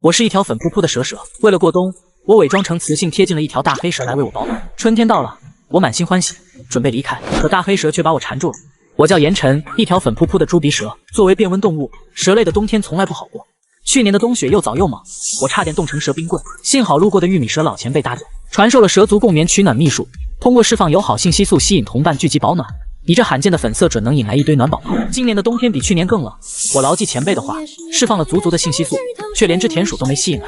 我是一条粉扑扑的蛇，为了过冬，我伪装成雌性贴近了一条大黑蛇来为我保暖。春天到了，我满心欢喜，准备离开，可大黑蛇却把我缠住了。我叫严晨，一条粉扑扑的猪鼻蛇。作为变温动物，蛇类的冬天从来不好过。去年的冬雪又早又猛，我差点冻成蛇冰棍，幸好路过的玉米蛇老前辈搭救，传授了蛇族共眠取暖秘术，通过释放友好信息素吸引同伴聚集保暖。你这罕见的粉色准能引来一堆暖宝宝。今年的冬天比去年更冷，我牢记前辈的话，释放了足足的信息素，却连只田鼠都没吸引来。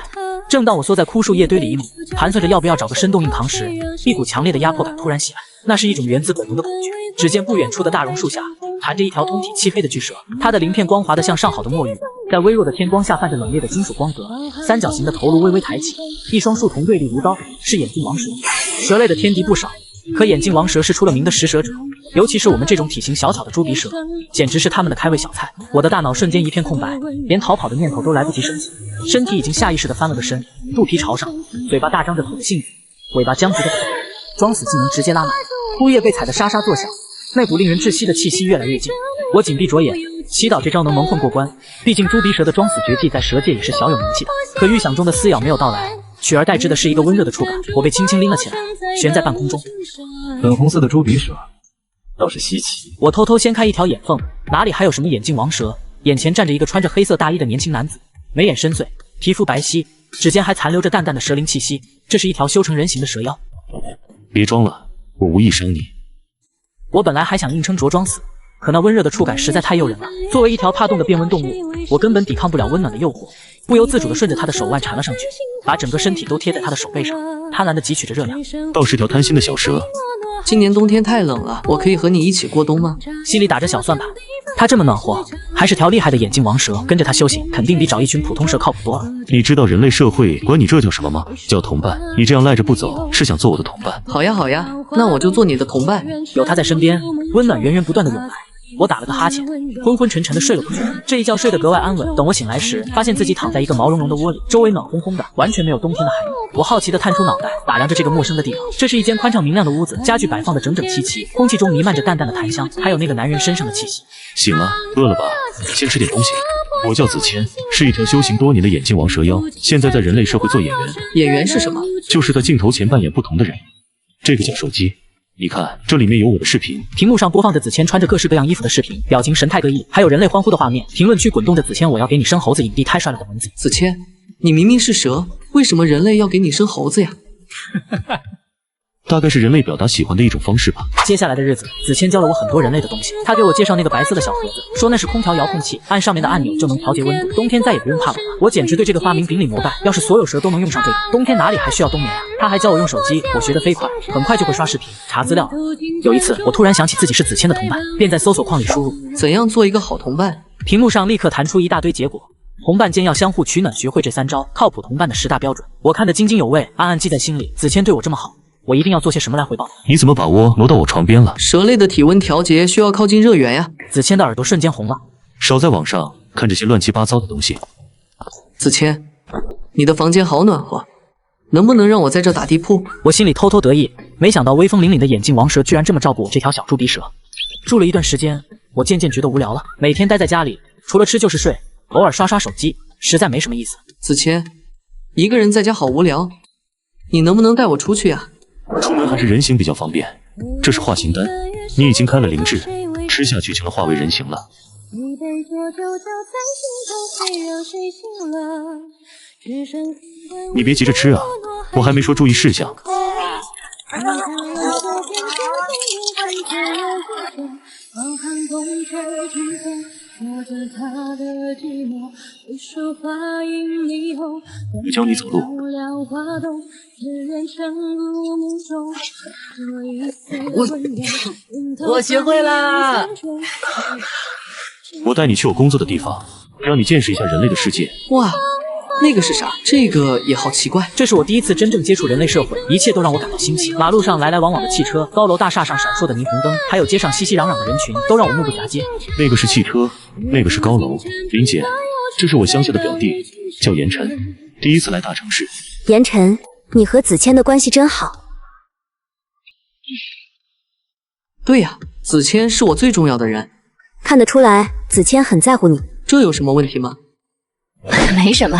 正当我缩在枯树叶堆里一亩，盘算着要不要找个深洞硬扛时，一股强烈的压迫感突然袭来，那是一种源自本能的恐惧。只见不远处的大榕树下盘着一条通体漆黑的巨蛇，它的鳞片光滑得像上好的墨玉，在微弱的天光下泛着冷冽的金属光泽，三角形的头颅微微抬起，一双树瞳锐利如刀，是眼镜王蛇。蛇类的天敌不少，可眼镜王蛇是出了名的食蛇者，尤其是我们这种体型小巧的猪鼻蛇，简直是他们的开胃小菜。我的大脑瞬间一片空白，连逃跑的念头都来不及升起，身体已经下意识地翻了个身，肚皮朝上，嘴巴大张着吐着信子，尾巴僵直的装死技能直接拉满，枯叶被踩得沙沙作响，那股令人窒息的气息越来越近。我紧闭着眼，祈祷这招能蒙混过关，毕竟猪鼻蛇的装死绝技在蛇界也是小有名气的。可预想中的撕咬没有到来，取而代之的是一个温热的触感，我被轻轻拎了起来，悬在半空中。粉红色的猪鼻蛇倒是稀奇。我偷偷掀开一条眼缝，哪里还有什么眼镜王蛇？眼前站着一个穿着黑色大衣的年轻男子，眉眼深邃，皮肤白皙，指尖还残留着淡淡的蛇灵气息。这是一条修成人形的蛇妖。别装了，我无意伤你。我本来还想硬撑着装死，可那温热的触感实在太诱人了。作为一条怕冻的变温动物，我根本抵抗不了温暖的诱惑，不由自主地顺着他的手腕缠了上去，把整个身体都贴在他的手背上，贪婪地汲取着热量。倒是条贪心的小蛇。今年冬天太冷了，我可以和你一起过冬吗？心里打着小算盘，他这么暖和，还是条厉害的眼镜王蛇，跟着他修行肯定比找一群普通蛇靠谱多了。你知道人类社会管你这叫什么吗？叫同伴。你这样赖着不走，是想做我的同伴？好呀好呀，那我就做你的同伴。有他在身边，温暖源源不断的涌来。我打了个哈欠，昏昏沉沉的睡了过去。这一觉睡得格外安稳。等我醒来时，发现自己躺在一个毛茸茸的窝里，周围暖烘烘的，完全没有冬天的寒意。我好奇地探出脑袋，打量着这个陌生的地方。这是一间宽敞明亮的屋子，家具摆放得整整齐齐，空气中弥漫着淡淡的檀香，还有那个男人身上的气息。醒了，饿了吧？先吃点东西。我叫子谦，是一条修行多年的眼镜王蛇妖，现在在人类社会做演员。演员是什么？就是在镜头前扮演不同的人。这个叫手机。你看，这里面有我的视频。屏幕上播放着子谦穿着各式各样衣服的视频，表情神态各异，还有人类欢呼的画面。评论区滚动着子谦我要给你生猴子，影帝太帅了的文字。子谦，你明明是蛇，为什么人类要给你生猴子呀？大概是人类表达喜欢的一种方式吧。接下来的日子，子谦教了我很多人类的东西。他给我介绍那个白色的小盒子，说那是空调遥控器，按上面的按钮就能调节温度，冬天再也不用怕冷了。我简直对这个发明顶礼膜拜。要是所有蛇都能用上这个，冬天哪里还需要冬眠啊？他还教我用手机，我学得飞快，很快就会刷视频、查资料。有一次，我突然想起自己是子谦的同伴，便在搜索框里输入怎样做一个好同伴，屏幕上立刻弹出一大堆结果。同伴间要相互取暖，学会这3招，靠谱同伴的10大标准。我看得津津有味，暗暗记在心里。子谦对我这么好，我一定要做些什么来回报他。你怎么把窝挪到我床边了？蛇类的体温调节需要靠近热源呀。子谦的耳朵瞬间红了。少在网上看这些乱七八糟的东西。子谦，你的房间好暖和，能不能让我在这打地铺？我心里偷偷得意，没想到威风凛凛的眼镜王蛇居然这么照顾我这条小猪鼻蛇。住了一段时间，我渐渐觉得无聊了，每天待在家里，除了吃就是睡，偶尔刷刷手机，实在没什么意思。子谦，一个人在家好无聊，你能不能带我出去呀？出门还是人形比较方便。这是化形丹，你已经开了灵智，吃下去就能化为人形了。你别急着吃啊，我还没说注意事项。我教你走路。我学会了。我带你去我工作的地方，让你见识一下人类的世界。哇，那个是啥？这个也好奇怪。这是我第一次真正接触人类社会，一切都让我感到新奇。马路上来来往往的汽车，高楼大厦上闪烁的霓虹灯，还有街上熙熙攘攘的人群，都让我目不暇接。那个是汽车，那个是高楼。林姐，这是我乡下的表弟，叫严晨，第一次来大城市。严晨，你和子谦的关系真好。对呀，子谦是我最重要的人。看得出来，子谦很在乎你。这有什么问题吗？没什么，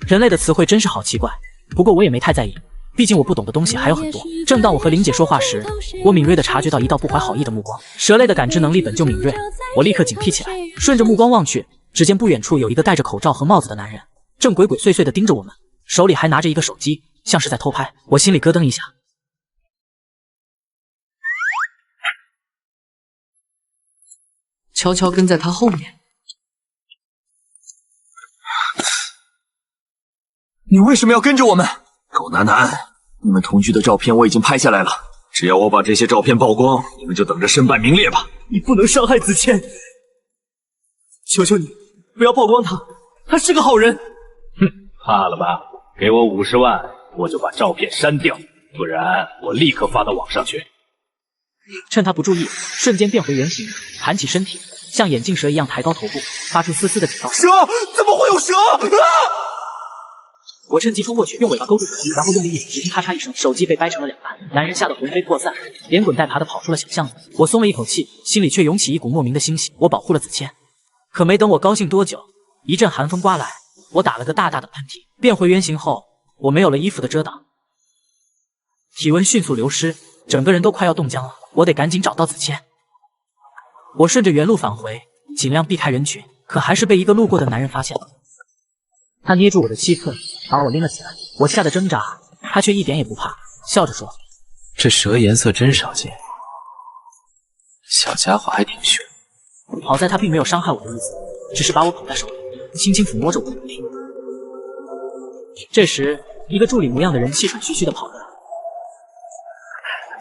人类的词汇真是好奇怪，不过我也没太在意，毕竟我不懂的东西还有很多。正当我和玲姐说话时，我敏锐地察觉到一道不怀好意的目光。蛇类的感知能力本就敏锐，我立刻警惕起来，顺着目光望去，只见不远处有一个戴着口罩和帽子的男人，正鬼鬼祟祟地盯着我们，手里还拿着一个手机，像是在偷拍。我心里咯噔一下。悄悄跟在他后面。你为什么要跟着我们？狗男男，你们同居的照片我已经拍下来了，只要我把这些照片曝光，你们就等着身败名裂吧。你不能伤害子谦，求求你不要曝光他，他是个好人。哼，怕了吧？给我50万，我就把照片删掉，不然我立刻发到网上去。趁他不注意，瞬间变回原形，盘起身体，像眼镜蛇一样抬高头部，发出嘶嘶的警告。蛇？怎么会有蛇？我趁机冲过去，用尾巴勾住手机，然后用力一只听咔嚓一声，手机被掰成了2半。男人吓得魂飞魄散，连滚带爬的跑出了小巷子。我松了一口气，心里却涌起一股莫名的欣喜。我保护了子谦，可没等我高兴多久，一阵寒风刮来，我打了个大大的喷嚏。变回原形后，我没有了衣服的遮挡，体温迅速流失，整个人都快要冻僵了。我得赶紧找到子谦。我顺着原路返回，尽量避开人群，可还是被一个路过的男人发现了。他捏住我的7寸，把我拎了起来。我吓得挣扎，他却一点也不怕，笑着说：“这蛇颜色真少见，小家伙还挺凶。”好在他并没有伤害我的意思，只是把我捧在手里，轻轻抚摸着我的背。这时，一个助理模样的人气喘吁吁地跑来。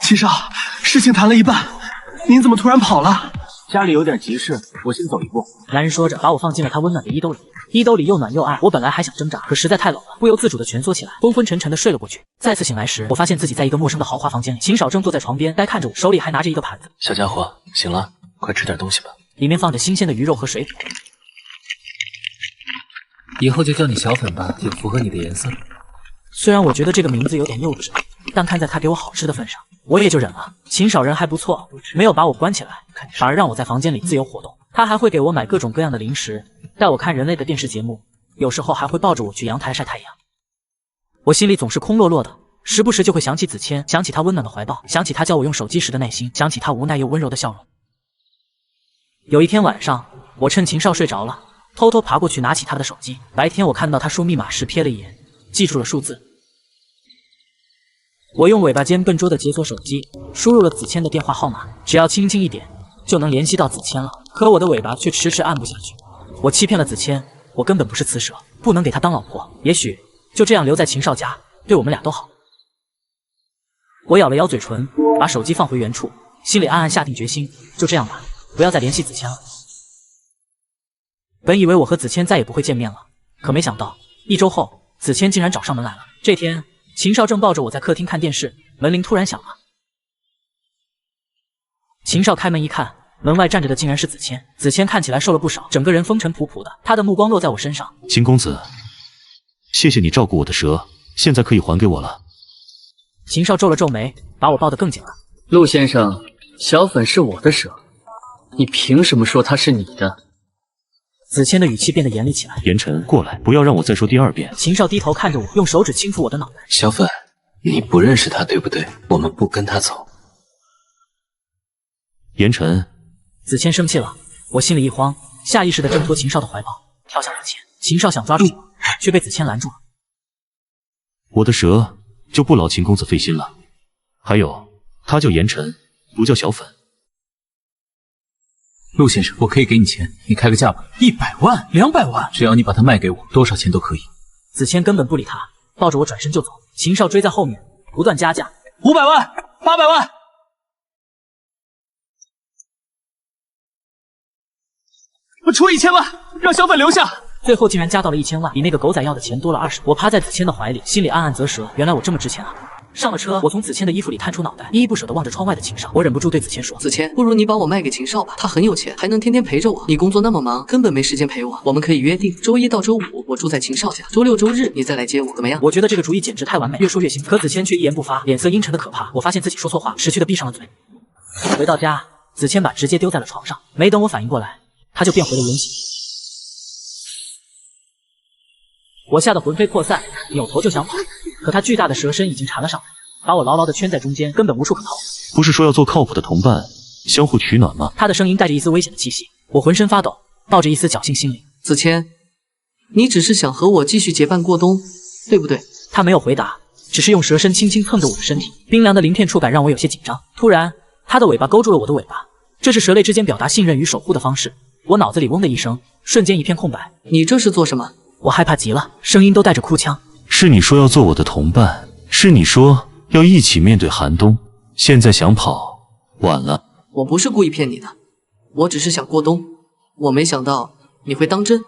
七少，事情谈了一半，您怎么突然跑了？家里有点急事，我先走一步。男人说着，把我放进了他温暖的衣兜里。衣兜里又暖又暗，我本来还想挣扎，可实在太冷了，不由自主地蜷缩起来，昏昏沉沉地睡了过去。再次醒来时，我发现自己在一个陌生的豪华房间里，秦少正坐在床边，呆看着我，手里还拿着一个盘子。小家伙，醒了，快吃点东西吧。里面放着新鲜的鱼肉和水果。以后就叫你小粉吧，挺符合你的颜色。虽然我觉得这个名字有点幼稚，但看在他给我好吃的份上，我也就忍了。秦少人还不错，没有把我关起来，反而让我在房间里自由活动。他还会给我买各种各样的零食，带我看人类的电视节目，有时候还会抱着我去阳台晒太阳。我心里总是空落落的，时不时就会想起子谦，想起他温暖的怀抱，想起他教我用手机时的耐心，想起他无奈又温柔的笑容。有一天晚上，我趁秦少睡着了，偷偷爬过去拿起他的手机。白天我看到他输密码时瞥了一眼，记住了数字。我用尾巴尖笨拙地解锁手机，输入了子谦的电话号码，只要轻轻一点就能联系到子谦了。可我的尾巴却迟迟按不下去。我欺骗了子谦，我根本不是雌蛇，不能给他当老婆。也许就这样留在秦少家，对我们俩都好。我咬了咬嘴唇，把手机放回原处，心里暗暗下定决心，就这样吧，不要再联系子谦了。本以为我和子谦再也不会见面了，可没想到1周后，子谦竟然找上门来了。这天，秦少正抱着我在客厅看电视，门铃突然响了。秦少开门一看，门外站着的竟然是子谦。子谦看起来瘦了不少，整个人风尘仆仆的，他的目光落在我身上。秦公子，谢谢你照顾我的蛇，现在可以还给我了。秦少皱了皱眉，把我抱得更紧了。陆先生，小粉是我的蛇，你凭什么说它是你的？子谦的语气变得严厉起来。言晨，过来，不要让我再说第2遍。秦少低头看着我，用手指轻抚我的脑袋。小粉，你不认识他对不对？我们不跟他走。言晨，子谦生气了，我心里一慌，下意识地挣脱秦少的怀抱，跳向子谦。秦少想抓住我，却被子谦拦住了。我的蛇就不劳秦公子费心了。还有，他叫言晨，不叫小粉。陆先生，我可以给你钱，你开个价吧，100万、200万，只要你把它卖给我，多少钱都可以。子谦根本不理他，抱着我转身就走。秦少追在后面，不断加价，500万、800万。我出1000万，让小粉留下。最后竟然加到了1000万，比那个狗仔要的钱多了20。我趴在子谦的怀里，心里暗暗啧舌，原来我这么值钱啊！上了车，我从子谦的衣服里探出脑袋，依依不舍地望着窗外的秦少。我忍不住对子谦说：“子谦，不如你把我卖给秦少吧，他很有钱，还能天天陪着我。你工作那么忙，根本没时间陪我。我们可以约定，周1到周5我住在秦少家，周6、周日你再来接我，怎么样？”我觉得这个主意简直太完美，越说越兴奋。可子谦却一言不发，脸色阴沉的可怕。我发现自己说错话，识趣地闭上了嘴。回到家，子谦把直接丢在了床上，没等我反应过来，他就变回了原形。我吓得魂飞魄散，扭头就想跑，可他巨大的蛇身已经缠了上来，把我牢牢地圈在中间，根本无处可逃。不是说要做靠谱的同伴，相互取暖吗？他的声音带着一丝危险的气息，我浑身发抖，抱着一丝侥幸心理。子谦，你只是想和我继续结伴过冬，对不对？他没有回答，只是用蛇身轻轻蹭着我的身体，冰凉的鳞片触感让我有些紧张。突然，他的尾巴勾住了我的尾巴，这是蛇类之间表达信任与守护的方式。我脑子里嗡的一声，瞬间一片空白。你这是做什么？我害怕极了，声音都带着哭腔。是你说要做我的同伴，是你说要一起面对寒冬，现在想跑，晚了。我不是故意骗你的，我只是想过冬，我没想到你会当真。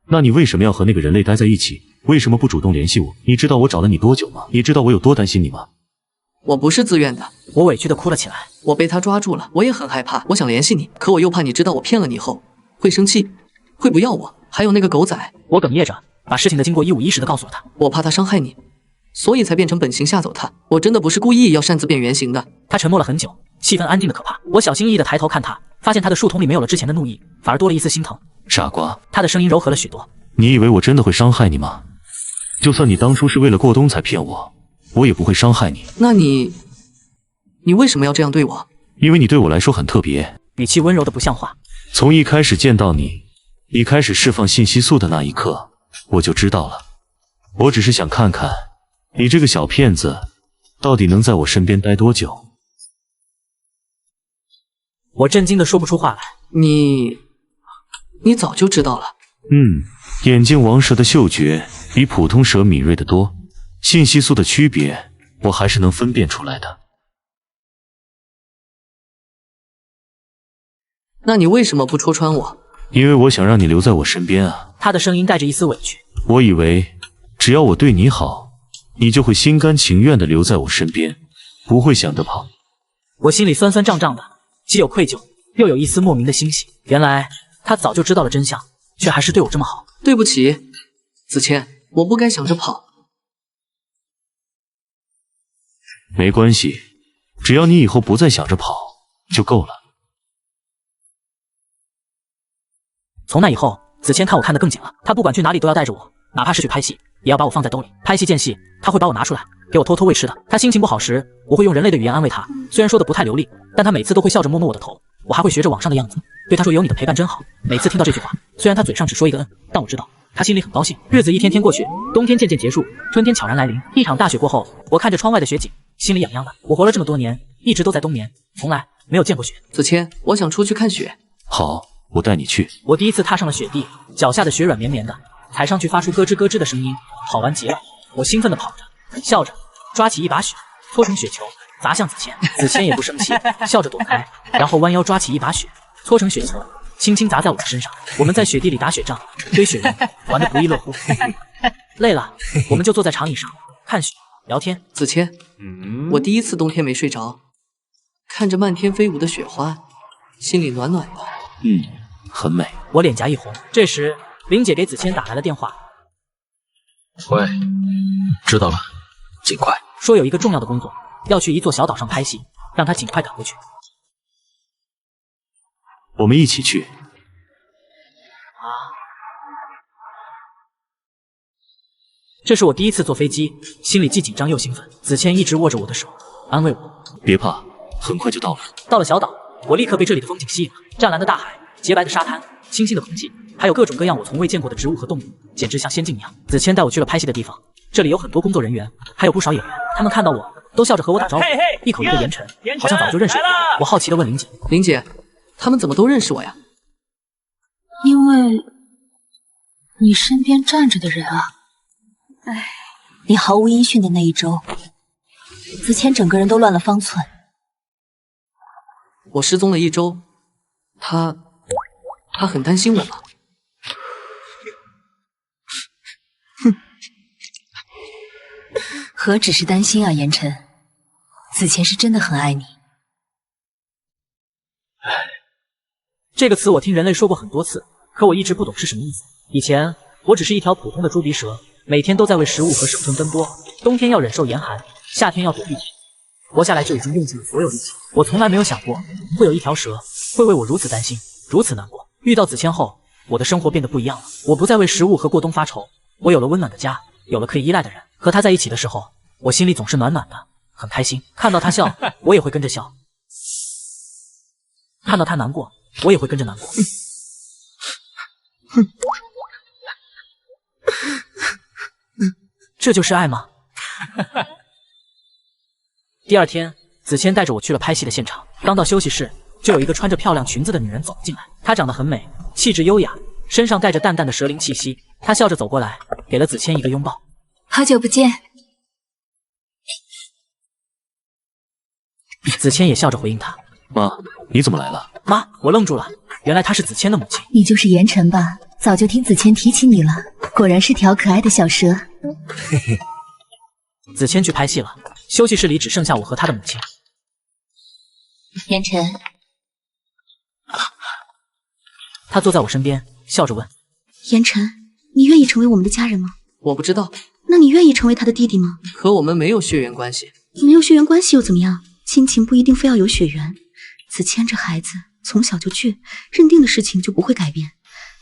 那你为什么要和那个人类待在一起？为什么不主动联系我？你知道我找了你多久吗？你知道我有多担心你吗？我不是自愿的，我委屈地哭了起来。我被他抓住了，我也很害怕，我想联系你，可我又怕你知道我骗了你后会生气，会不要我。还有那个狗仔，我哽咽着把事情的经过一五一十地告诉了他。我怕他伤害你，所以才变成本形吓走他。我真的不是故意要擅自变原形的。他沉默了很久，气氛安定的可怕。我小心翼翼地抬头看他，发现他的树瞳里没有了之前的怒意，反而多了一丝心疼。傻瓜，他的声音柔和了许多。你以为我真的会伤害你吗？就算你当初是为了过冬才骗我，我也不会伤害你。那你为什么要这样对我？因为你对我来说很特别。语气温柔的不像话。从一开始见到你，一开始释放信息素的那一刻，我就知道了。我只是想看看你这个小骗子到底能在我身边待多久。我震惊的说不出话来。你早就知道了？眼镜王蛇的嗅觉比普通蛇敏锐得多，信息素的区别我还是能分辨出来的。那你为什么不戳穿我？因为我想让你留在我身边啊。他的声音带着一丝委屈。我以为只要我对你好，你就会心甘情愿地留在我身边，不会想着跑。我心里酸酸胀胀的，既有愧疚，又有一丝莫名的欣喜。原来他早就知道了真相，却还是对我这么好。对不起，子谦，我不该想着跑。没关系，只要你以后不再想着跑就够了。从那以后，子谦看我看得更紧了，他不管去哪里都要带着我，哪怕是去拍戏，也要把我放在兜里。拍戏间隙，他会把我拿出来，给我偷偷喂吃的。他心情不好时，我会用人类的语言安慰他，虽然说的不太流利，但他每次都会笑着摸摸我的头。我还会学着网上的样子，对他说有你的陪伴真好。每次听到这句话，虽然他嘴上只说一个但我知道他心里很高兴。日子一天天过去，冬天渐渐结束，春天悄然来临。一场大雪过后，我看着窗外的雪景，心里痒痒的。我活了这么多年，一直都在冬眠，从来没有见过雪。子谦，我想出去看雪。好，我带你去。我第一次踏上了雪地，脚下的雪软绵绵的，踩上去发出咯吱咯吱的声音，好玩极了。我兴奋地跑着，笑着，抓起一把雪，搓成雪球，砸向子谦。子谦也不生气，笑着躲开，然后弯腰抓起一把雪，搓成雪球，轻轻砸在我的身上。我们在雪地里打雪仗，堆雪人，玩得不亦乐乎。累了，我们就坐在长椅上看雪聊天。子谦，我第一次冬天没睡着，看着漫天飞舞的雪花，心里暖暖的。很美。我脸颊一红。这时，林姐给子谦打来了电话。喂，知道了，尽快。说有一个重要的工作，要去一座小岛上拍戏，让他尽快赶过去。我们一起去。这是我第一次坐飞机，心里既紧张又兴奋。子谦一直握着我的手，安慰我。别怕，很快就到了。到了小岛，我立刻被这里的风景吸引了。湛蓝的大海，洁白的沙滩，清新的空气，还有各种各样我从未见过的植物和动物，简直像仙境一样。子谦带我去了拍戏的地方，这里有很多工作人员，还有不少演员。他们看到我，都笑着和我打招呼，一口一个严晨，好像早就认识我。我好奇地问林姐：“林姐，他们怎么都认识我呀？”因为你身边站着的人啊。唉，你毫无音讯的那一周，子谦整个人都乱了方寸。我失踪了1周，他很担心我吗？何止是担心啊，言晨，子谦是真的很爱你。这个词我听人类说过很多次，可我一直不懂是什么意思。以前我只是一条普通的猪鼻蛇，每天都在为食物和生存奔波，冬天要忍受严寒，夏天要躲避雪，活下来就已经用尽了所有力气。我从来没有想过会有一条蛇会为我如此担心，如此难过。遇到子谦后，我的生活变得不一样了。我不再为食物和过冬发愁，我有了温暖的家，有了可以依赖的人。和他在一起的时候，我心里总是暖暖的，很开心。看到他笑，我也会跟着笑；看到他难过，我也会跟着难过。这就是爱吗？第二天，子谦带着我去了拍戏的现场。刚到休息室，就有一个穿着漂亮裙子的女人走了进来。她长得很美，气质优雅，身上带着淡淡的蛇灵气息。她笑着走过来，给了子谦一个拥抱。好久不见。子谦也笑着回应她。妈，你怎么来了？妈，我愣住了，原来她是子谦的母亲。你就是言晨吧？早就听子谦提起你了，果然是条可爱的小蛇。嘿嘿。子谦去拍戏了，休息室里只剩下我和他的母亲。言晨，他坐在我身边，笑着问：言晨，你愿意成为我们的家人吗？我不知道。那你愿意成为他的弟弟吗？可我们没有血缘关系。没有血缘关系又怎么样？亲情不一定非要有血缘。子谦这孩子从小就倔，认定的事情就不会改变。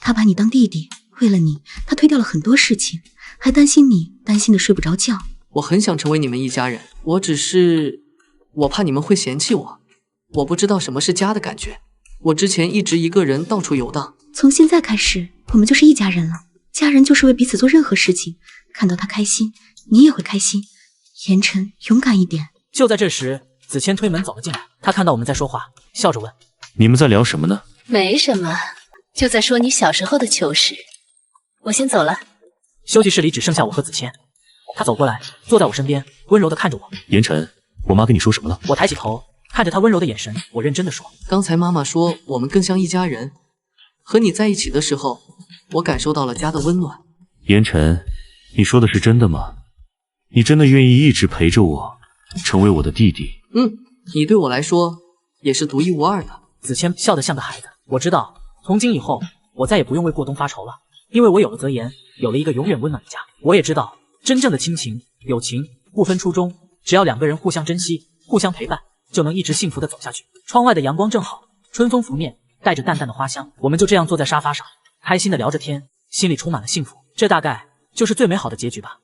他把你当弟弟，为了你，他推掉了很多事情，还担心你，担心的睡不着觉。我很想成为你们一家人，我怕你们会嫌弃我。我不知道什么是家的感觉，我之前一直一个人到处游荡。从现在开始，我们就是一家人了。家人就是为彼此做任何事情，看到他开心，你也会开心。言晨，勇敢一点。就在这时，子谦推门走了进来，他看到我们在说话，笑着问：你们在聊什么呢？没什么，就在说你小时候的糗事。我先走了。休息室里只剩下我和子谦，他走过来，坐在我身边，温柔地看着我。言晨，我妈跟你说什么了？我抬起头，看着他温柔的眼神，我认真地说：刚才妈妈说我们更像一家人，和你在一起的时候，我感受到了家的温暖。言晨，你说的是真的吗？你真的愿意一直陪着我，成为我的弟弟？你对我来说也是独一无二的。子谦笑得像个孩子。我知道，从今以后，我再也不用为过冬发愁了，因为我有了泽言，有了一个永远温暖的家。我也知道，真正的亲情、友情不分初衷，只要两个人互相珍惜、互相陪伴，就能一直幸福地走下去。窗外的阳光正好，春风拂面，带着淡淡的花香。我们就这样坐在沙发上，开心地聊着天，心里充满了幸福。这大概就是最美好的结局吧。